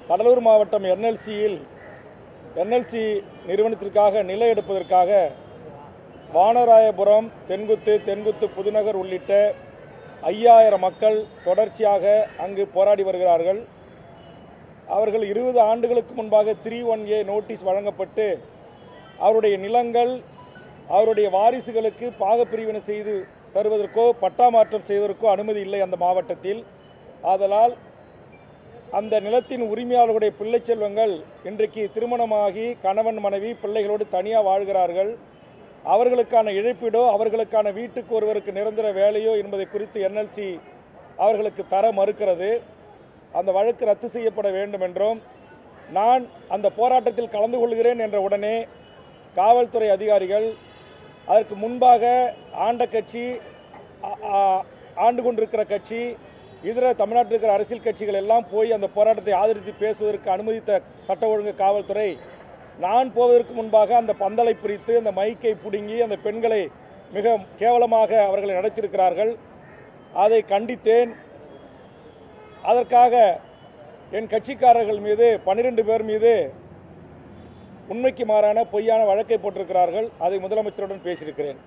கடலூர் மாவட்டம் என்எல்சி நிறுவனத்திற்காக நிலம் எடுப்பதற்காக வானராயபுரம், தென்குத்து, புதுநகர் உள்ளிட்ட 5000 மக்கள் தொடர்ச்சியாக அங்கு போராடி வருகிறார்கள். அவர்கள் 20 ஆண்டுகளுக்கு முன்பாக 3-1A நோட்டீஸ் வழங்கப்பட்டு அவருடைய நிலங்கள் அவருடைய வாரிசுகளுக்கு பாகப்பிரிவினை செய்து தருவதற்கோ பட்டா மாற்றம் செய்வதற்கோ அனுமதி இல்லை அந்த மாவட்டத்தில். ஆதலால் அந்த நிலத்தின் உரிமையாளர்களுடைய பிள்ளை செல்வங்கள் இன்றைக்கு திருமணமாகி கணவன் மனைவி பிள்ளைகளோடு தனியாக வாழ்கிறார்கள். அவர்களுக்கான இழப்பீடோ அவர்களுக்கான வீட்டுக்கு ஒருவருக்கு நிரந்தர வேலையோ என்பதை குறித்து என்எல்சி அவர்களுக்கு தர மறுக்கிறது. அந்த வழக்கு ரத்து செய்யப்பட வேண்டும் என்றும், நான் அந்த போராட்டத்தில் கலந்து கொள்கிறேன் என்ற உடனே காவல்துறை அதிகாரிகள் அதற்கு முன்பாக ஆண்ட கட்சி, ஆண்டு கொண்டிருக்கிற கட்சி, இதர தமிழ்நாட்டில் இருக்கிற அரசியல் கட்சிகள் எல்லாம் போய் அந்த போராட்டத்தை ஆதரித்து பேசுவதற்கு அனுமதித்த சட்ட ஒழுங்கு காவல்துறை நான் போவதற்கு முன்பாக அந்த பந்தலை பிரித்து அந்த மைக்கை பிடுங்கி அந்த பெண்களை மிக கேவலமாக அவர்களை நடத்தியிருக்கிறார்கள். அதை கண்டித்தேன். அதற்காக என் கட்சிக்காரர்கள் மீது 12 பேர் மீது உண்மைக்கு மாறான பொய்யான வழக்கை போட்டிருக்கிறார்கள். அதை முதலமைச்சருடன் பேசியிருக்கிறேன்.